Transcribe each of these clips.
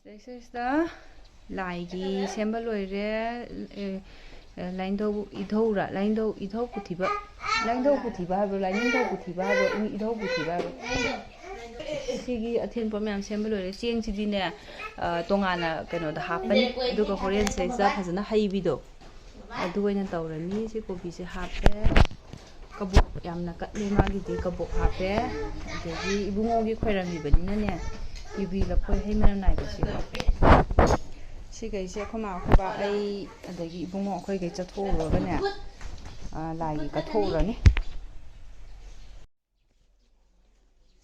This Laigi Sembalore Lando Idora, Lando Ido Putiba, Lando Putiba, Lando Putiba, Ido Putiba. Sigi attend Pomam Sembalore, seeing Sidina Tongana, the happen, Duka Korean says that has a high video. I do in a tower, music will be happy. Kabu Yamna Katlimagi, Kabu happy, the Ibungi Queram, you be the poor Haman night. She gets a come out about a the Bungo gets a tour over now. Like a tour on it.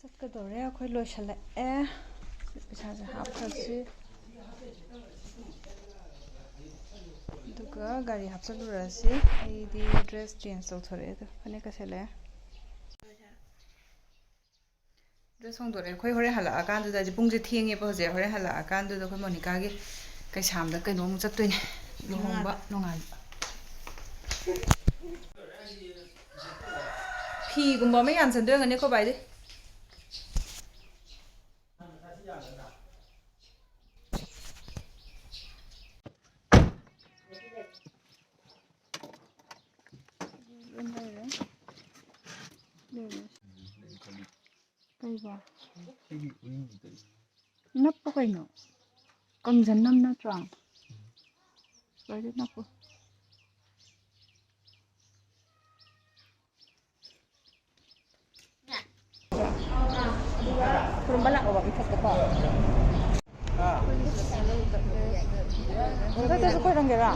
Sakadore, quite low shall air. It has a half pussy. The girl, Gary Hapsalurasi, the dress jeans out for it. Panicasele. Dress on the Quayhala, I can't do that. Bungy thing about the Horella, I can't do the Monica. Cái xàm đó cái nó rất tuyệt nó không bận nó ngàn phi cũng bỏ mấy ăn sẵn đơn anh ấy có bài đi cây vào nắp có cây nào con dân năm nó tròn rồi đến nắp belum balak awak ikut apa kita tu orang kira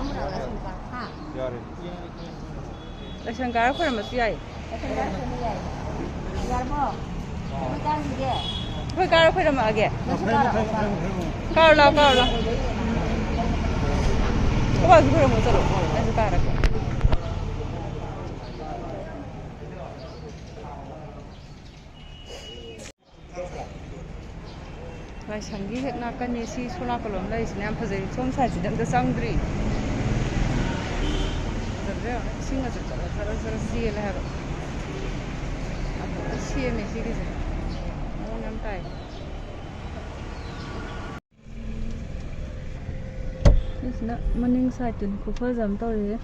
Lakshan kara kau ramai siai kau kara kau ramai age kau lah kau bagus kau ramai terus aku kara kau Sangi nak kan nasi sola kolom lah isni am fazil som saji dan kesangdri. Jadi singa cara siya lah haro. Apa siya nasi kisah. Mau nampai. Isna maning side tu kufa jam tau le.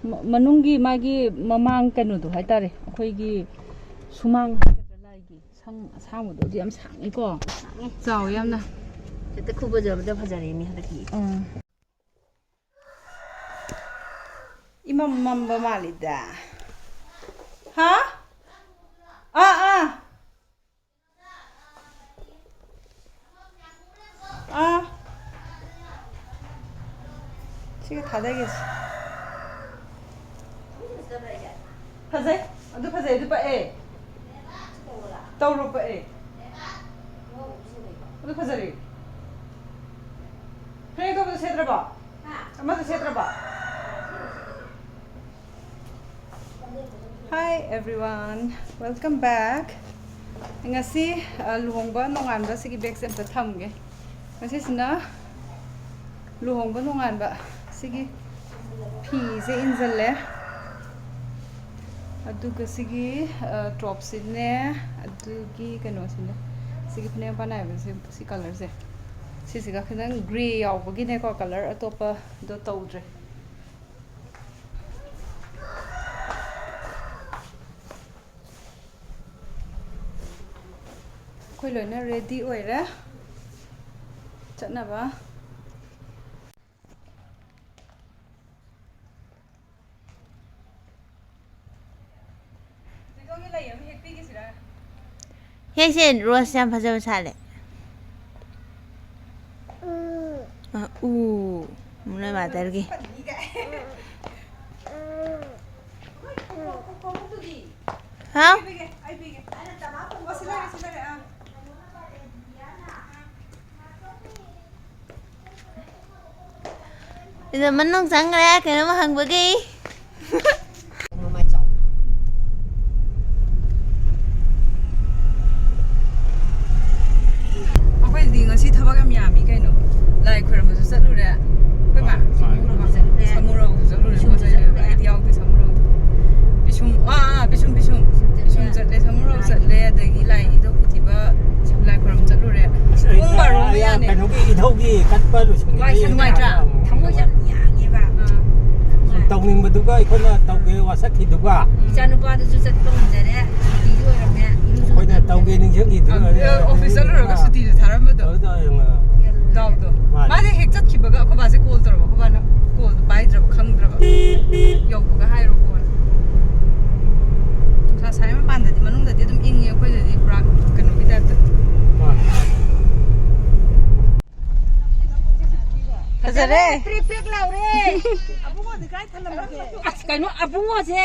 Manunggi magi mamang kanu tu hai tare. Koi gi sumang. 상무도 어디 하면 상이고 자오야나 그때 쿠버저부터 파자리미 하더기 이맘맘바 말이다 하? 아 지금 다 되겠어 파세? 어디 파세? 어디 파에? Tàu rồi vậy. Ủa cái gì? Thế có bao giờ ra bỏ? Mà sẽ ra bỏ. Hi everyone, welcome back. Ngasi luhong ba nongan ba sige bag sem ta tham ge. Ngasi sina luhong ba nongan ba sige phi se injal le. Aduga sigi top sine adugi kano sine sigi pne banai ba si color se siga khana gray yaw bagi ne ko color atopa do tawdre khoi loina ready oira chatna ba 혜신 로스한 파자마 살래 물에 마다르기 Giờ mình nông sẵn ra kìa nó mà hằng bữa ghi ngasi thaba ga miyami kaino lai khoram su satlu re koi ma samuro satlu re ko sai idea of samuro bishum bishum zatle samuro zatle adagi lai ido kutiba lai khoram satlu re ung baro yan ꯀꯩꯅꯣꯒꯤ ꯏꯊꯧꯒꯤ ꯀꯠꯄ ꯂꯣꯏꯁꯤꯟꯒꯅꯤ ꯅꯨꯡꯉꯥꯏꯇ꯭ꯔꯥ ꯊꯃꯣꯏꯁꯦ ꯌꯥꯝ ꯌꯥꯡꯉꯦꯕ ꯇꯧꯅꯤꯡꯕꯗꯨꯒ ꯑꯩꯈꯣꯏꯅ ꯇꯧꯒꯦ ꯋꯥꯁꯛꯈꯤꯗꯨꯒ ꯏꯆꯥ ꯅꯨꯄꯥꯗꯨꯁꯨ ꯆꯠꯄ ꯉꯝꯖꯔꯦ ꯁꯨꯇꯤꯁꯨ ꯑꯣꯏꯔꯝꯃꯦ ꯑꯩꯈꯣꯏꯅ ꯇꯧꯒꯦ ꯅꯤꯡꯁꯤꯡꯈꯤꯗꯨꯒ ꯑꯣꯐꯤꯁ ꯆꯠꯂꯨꯔꯒ ꯁꯨꯇꯤꯁꯨ ꯊꯥꯔꯝꯕꯗꯣ ꯗꯥꯎꯗꯣ ꯃꯥꯁꯦ ꯍꯦꯛ ꯆꯠꯈꯤꯕꯒ ꯑꯩꯈꯣꯏ ꯕꯥꯁꯦ ꯀꯣꯜ ꯇꯧꯔꯕ ꯑꯩꯈꯣꯏ ꯕꯥꯅ ꯀꯣꯜꯗꯣ ꯄꯥꯏꯗ꯭ꯔꯕ ꯈꯪꯗ꯭ꯔꯕ ꯌꯧꯕꯒ ꯍꯥꯏꯔꯣꯀꯣꯅ ꯅꯨꯡꯁꯥ ꯁꯥꯏ ꯃꯄꯥꯟꯗꯗꯤ ꯃꯅꯨꯡꯗꯗꯤ ꯑꯗꯨꯝ ꯏꯪꯉꯦ ꯑꯩꯈꯣꯏꯗꯗꯤ ꯄꯨꯔꯥ ꯀꯩꯅꯣꯒꯤ ꯇꯥꯏꯞꯇ ꯐꯖꯔꯦ ꯄ꯭ꯔꯦꯛ ꯄ꯭ꯔꯦꯛ ꯂꯥꯎꯔꯦ ꯑꯕꯨꯡꯉꯣꯗꯤ ꯀꯥꯏ ꯊꯅꯝꯃꯒꯦ ꯑꯁ ꯀꯩꯅꯣ ꯑꯕꯨꯡꯉꯣꯁꯦ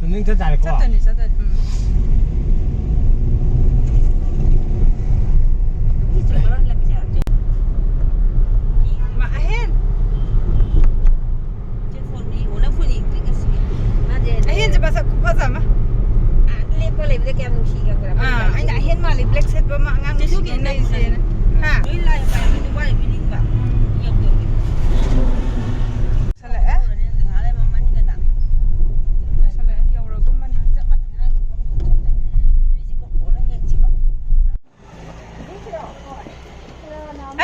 ꯇꯨꯅꯤꯡ ꯆꯠꯇꯥꯔꯦꯀꯣ ꯆꯠꯇꯣꯏꯅꯤ ꯑꯍꯦꯟꯁꯦ ꯃꯁꯛ ꯈꯨꯐꯖ ꯑꯃ ꯂꯦꯞꯄ ꯂꯩꯕꯗ ꯀꯌꯥꯝ ꯅꯨꯡꯁꯤꯒ꯭ꯔꯕ ꯑꯩꯅ ꯑꯍꯦꯟ ꯃꯥꯜꯂꯤ ꯕ꯭ꯂꯦꯛ ꯁꯦꯠꯄ ꯑꯃ ꯑꯉꯥꯡ ꯂꯩꯁꯦꯅ ꯍꯥ ꯂꯣꯏ ꯂꯥꯏ ꯄꯥꯏꯕ ꯅꯨꯄꯥ ꯄꯤꯅꯤꯡꯕ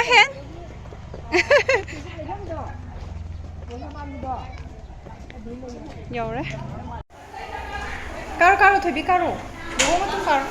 ꯑꯍꯦꯟ 여울에 까루 되비 까루 요거만 좀 까루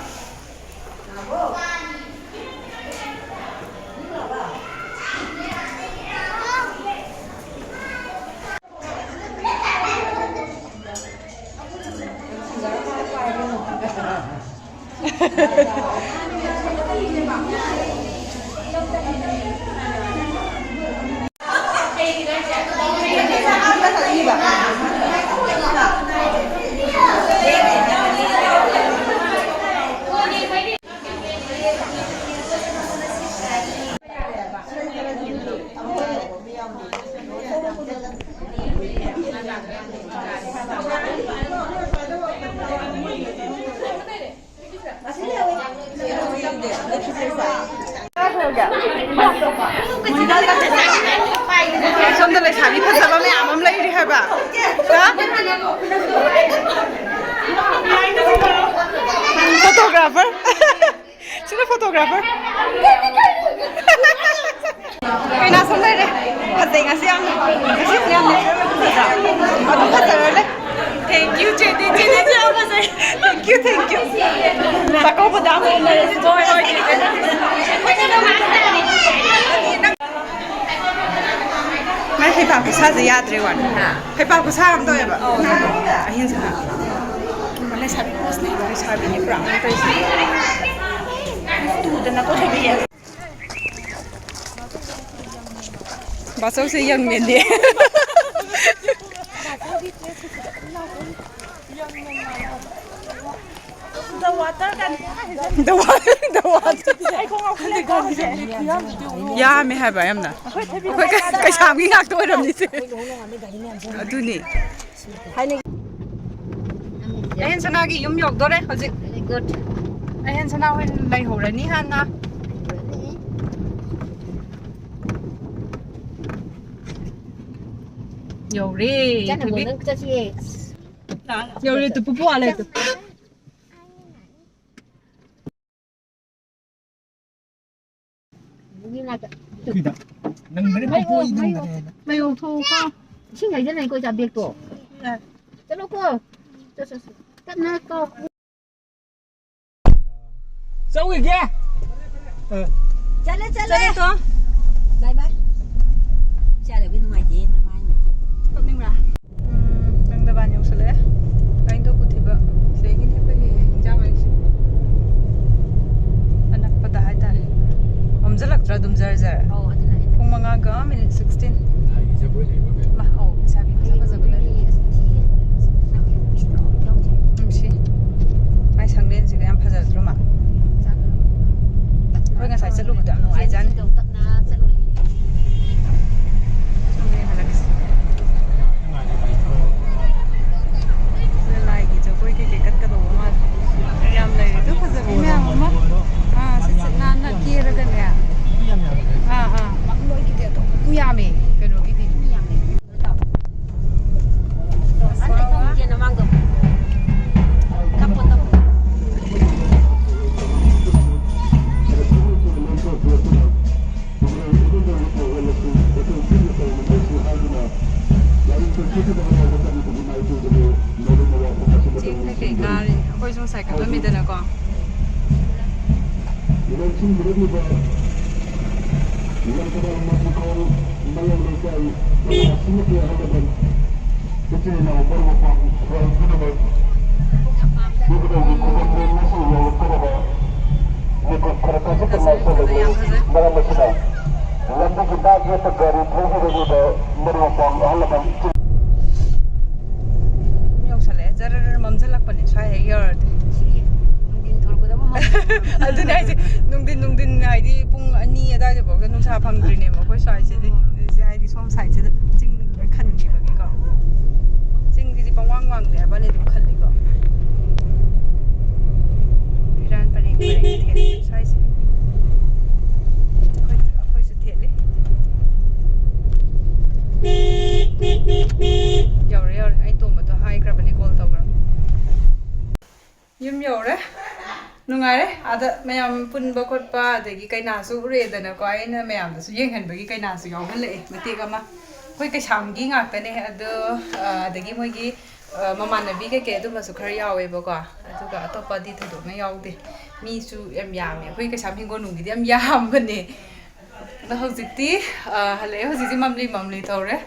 ꯁꯣꯝꯗ ꯂꯩꯁꯥꯕꯤ ꯐꯖꯕ ꯃꯌꯥꯝ ꯑꯃ ꯂꯩꯔꯤ ꯍꯥꯏꯕ ꯐꯣꯇꯣꯒ꯭ꯔꯥꯐꯔ ꯁꯤꯅ ꯐꯣꯇꯣꯒ꯭ꯔꯥꯐꯔ ꯀꯩꯅꯥ ꯁꯨꯝ ꯂꯩꯔꯦ ꯐꯖꯩ ꯉꯁꯤ ꯌꯥꯝꯅ ꯉꯁꯤꯁꯦ ꯌꯥꯝ ꯑꯗꯨꯝ ꯐꯖꯔꯂꯦ ꯊꯦꯡꯀ꯭ꯌꯨ ꯆꯦꯗꯤ ꯌꯥꯝ ꯐꯖꯩ ꯊꯦꯡꯀ꯭ꯌꯨ ꯆꯥꯛꯀꯧꯕꯗ ꯑꯃꯨꯛ ꯎꯅꯔꯁꯤ ꯃꯥꯏ ꯍꯩꯄꯥ ꯈꯨꯠꯁꯥꯁꯦ ꯌꯥꯗ꯭ꯔꯦ ꯋꯥꯅꯤ ꯍꯩꯄꯥ ꯈꯨꯠꯁꯥ ꯑꯃ ꯇꯧꯋꯦꯕ ꯑꯍꯤꯡꯁꯤꯅ ꯂꯩꯁꯥꯕꯤ ꯄꯣꯁꯅꯦꯕ ꯂꯩꯁꯥꯕꯤꯅꯤ ꯄꯨꯔꯥ ꯇꯧꯔꯤꯁꯦ ꯇꯨꯗꯅ ꯀꯣꯊꯕꯤꯌꯦ ꯕꯥꯆꯧꯁꯦ ꯌꯪꯃꯦꯟꯗꯦ ꯌꯥꯝꯃꯦ ꯍꯥꯏꯕ ꯌꯥꯝꯅ ꯑꯩꯈꯣꯏ ꯀꯩꯁꯥꯝꯒꯤ ꯉꯥꯛꯇ ꯑꯣꯏꯔꯝꯅꯤꯁꯦ ꯑꯗꯨꯅꯤ ꯑꯍꯦꯟ ꯁꯅꯥꯒꯤ ꯌꯨꯝ ꯌꯧꯗꯣꯔꯦ ꯍꯧꯖꯤꯛ ꯑꯍꯦꯟ ꯁꯅꯥ ꯍꯣꯏ ꯂꯩꯍꯧꯔꯅꯤ ꯍꯥꯟꯅ 여우리 여우리 또 뽀뽀 안 해도 매우 더워 ꯏꯁꯤꯡ ꯍꯩꯖ ꯂꯩꯀꯣ ꯏꯆꯥ ꯕꯦꯒꯇꯣ ꯆꯠꯂꯣꯀꯣ ꯇꯞꯅ ꯀꯣ ꯆꯧꯒꯤꯒꯦ ꯆꯠꯂꯦ 또 ꯕꯥꯏ ꯕꯥꯏ ꯏꯆꯥ ꯂꯩꯕ ꯅꯨꯡꯉꯥꯏꯇꯦ ꯅꯃꯥꯏ ꯇꯧꯅꯤꯡꯕ꯭ꯔꯥ ꯅꯪꯗꯕꯥꯟ ꯌꯧꯁꯜꯂꯛꯑꯦ ꯂꯥꯏꯟꯗꯣ ꯄꯨꯊꯤꯕ ꯁꯤꯗꯒꯤꯅꯦ ꯑꯩꯈꯣꯏꯒꯤ ꯏꯟꯖꯥꯡ ꯂꯩꯁꯦ ꯑꯅꯛꯄꯗ ꯍꯥꯏꯇꯥꯔꯦ ꯃꯝꯖꯜꯂꯛꯇ꯭ꯔꯥ ꯑꯗꯨꯝ ꯖꯔ ꯄꯨꯡ 5ꯒ ꯃꯤꯅꯤꯠ 16 ꯂꯩꯁꯥꯕꯤ ꯃꯁꯛ ꯐꯖꯕ ꯂꯩꯔꯤ ꯁꯤ ꯃꯥꯏ ꯁꯪꯂꯦꯟꯁꯤꯒ ꯌꯥꯝ ꯐꯖꯗ꯭ꯔꯣ ꯃꯥ ꯑꯩꯈꯣꯏ ꯉꯁꯥꯏ ꯆꯠꯂꯨꯕꯗꯣ ꯌꯥꯝ ꯅꯨꯡꯉꯥꯏꯖꯥꯅꯤ ꯁꯪꯂꯦꯟ ꯍꯜꯂꯛꯁꯤ ꯀꯩ ꯀꯥꯔꯤ ꯑꯩꯈꯣꯏ ꯁꯨꯝ ꯁꯥꯏꯀꯜ ꯂꯝꯃꯤꯗꯅꯀꯣ ꯌꯧꯁꯜꯂꯛꯑꯦ ꯖꯔꯔ ꯃꯝꯁꯤꯜꯂꯛꯄꯅꯦ ꯁ꯭ꯋꯥꯏ ꯍꯦꯛ ꯌꯧꯔꯗꯤ ꯑꯗꯨꯅꯦ ꯍꯥꯏꯁꯦ ꯅꯨꯡꯊꯤꯟ ꯍꯥꯏꯗꯤ ꯄꯨꯡ 2 ꯑꯗꯨꯋꯥꯏꯗꯐꯥꯎꯗ ꯅꯨꯡꯁꯥ ꯐꯪꯗ꯭ꯔꯤꯅꯦꯕ ꯑꯩꯈꯣꯏ ꯁ꯭ꯋꯥꯏꯁꯤꯗꯤ ꯍꯥꯏꯗꯤ ꯁꯣꯝ ꯁꯥꯏꯗꯁꯤꯗ ꯆꯤꯡ ꯂꯣꯏ ꯈꯟꯈꯤꯕꯒꯤꯀꯣ ꯆꯤꯡꯁꯤꯗꯤ ꯄꯪꯋꯥꯡ ꯋꯥꯡꯗꯦ ꯍꯥꯏꯕꯅꯤ ꯑꯗꯨꯝ ꯈꯜꯂꯤꯀꯣ ꯏꯔꯥꯟ ꯄꯔꯦꯡ ꯊꯦꯠꯂꯤ ꯁ꯭ꯋꯥꯏꯁꯦ ꯑꯩꯈꯣꯏꯁꯨ ꯊꯦꯠꯂꯤ ꯌꯧꯔꯦ ꯑꯩ ꯇꯣꯝꯕꯗꯣ ꯍꯥꯏꯈ꯭ꯔꯕꯅꯦ ꯀꯣꯜ ꯇꯧꯈ꯭ꯔꯕꯅꯦ ꯌꯨꯝ ꯌꯧꯔꯦ ꯅꯨꯡꯉꯥꯏꯔꯦ ꯑꯥꯗ ꯃꯌꯥꯝ ꯄꯨꯟꯕ ꯈꯣꯠꯄ ꯑꯗꯒꯤ ꯀꯩꯅꯥꯁꯨ ꯎꯔꯦꯗꯅꯀꯣ ꯑꯩꯅ ꯃꯌꯥꯝꯗꯁꯨ ꯌꯦꯡꯍꯟꯕꯒꯤ ꯀꯩꯅꯥꯁꯨ ꯌꯥꯎꯍꯜꯂꯛꯑꯦ ꯃꯇꯦꯛ ꯑꯃ ꯑꯩꯈꯣꯏ ꯀꯩꯁꯥꯝꯒꯤ ꯉꯥꯛꯇꯅꯦ ꯑꯗꯣ ꯑꯗꯒꯤ ꯃꯣꯏꯒꯤ ꯃꯃꯥꯟꯅꯕꯤ ꯀꯩꯀꯩ ꯑꯗꯨꯝꯕꯁꯨ ꯈꯔ ꯌꯥꯎꯋꯦꯕꯀꯣ ꯑꯗꯨꯒ ꯑꯇꯣꯞꯄꯗꯤ ꯊꯣꯏꯗꯣꯛꯅ ꯌꯥꯎꯗꯦ ꯃꯤꯁꯨ ꯌꯥꯝ ꯌꯥꯝꯃꯦ ꯑꯩꯈꯣꯏ ꯀꯩꯁꯥꯝ ꯍꯤꯡꯒꯣꯜꯅꯨꯡꯒꯤꯗꯤ ꯌꯥꯝ ꯌꯥꯝꯕꯅꯦ ꯑꯗꯣ ꯍꯧꯖꯤꯛꯇꯤ ꯍꯜꯂꯛꯑꯦ ꯍꯧꯖꯤꯛꯇꯤ ꯃꯝꯂꯤ ꯇꯧꯔꯦ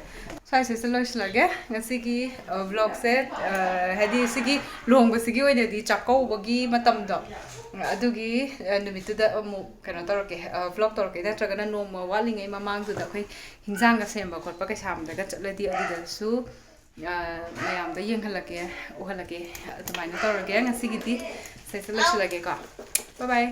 ꯁ꯭ꯋꯥꯏꯁꯤꯁꯨ ꯂꯣꯏꯁꯤꯜꯂꯒꯦ ꯉꯁꯤꯒꯤ ꯚ꯭ꯂꯣꯒꯁꯦ ꯍꯥꯏꯗꯤ ꯁꯤꯒꯤ ꯂꯨꯍꯣꯡꯕꯁꯤꯒꯤ ꯑꯣꯏꯅꯗꯤ ꯆꯥꯛꯀꯧꯕꯒꯤ ꯃꯇꯝꯗꯣ ꯑꯗꯨꯒꯤ ꯅꯨꯃꯤꯠꯇꯨꯗ ꯑꯃꯨꯛ ꯀꯩꯅꯣ ꯇꯧꯔꯛꯀꯦ ꯚ꯭ꯂꯣग ꯇꯧꯔꯛꯀꯦ ꯅꯠꯇ꯭ꯔꯒꯅ ꯅꯣꯡꯃ ꯋꯥꯠꯂꯤꯉꯩ ꯃꯃꯥꯡꯗꯨꯗ ꯑꯩꯈꯣꯏ ꯍꯤꯟꯖꯥꯡꯒ ꯁꯦꯝꯕ ꯈꯣꯠꯄ ꯀꯩꯁꯥꯝꯗꯒ ꯆꯠꯂꯗꯤ ꯑꯗꯨꯗꯁꯨ ꯃꯌꯥꯝꯗ ꯌꯦꯡꯍꯜꯂꯛꯀꯦ ꯎꯍꯜꯂꯛꯀꯦ ꯑꯗꯨꯃꯥꯏꯅ ꯇꯧꯔꯒꯦ ꯉꯁꯤꯒꯤꯗꯤ ꯁꯤꯗ ꯂꯣꯏꯁꯤꯜꯂꯒꯦꯀꯣ ꯕꯥꯏ ꯕꯥꯏ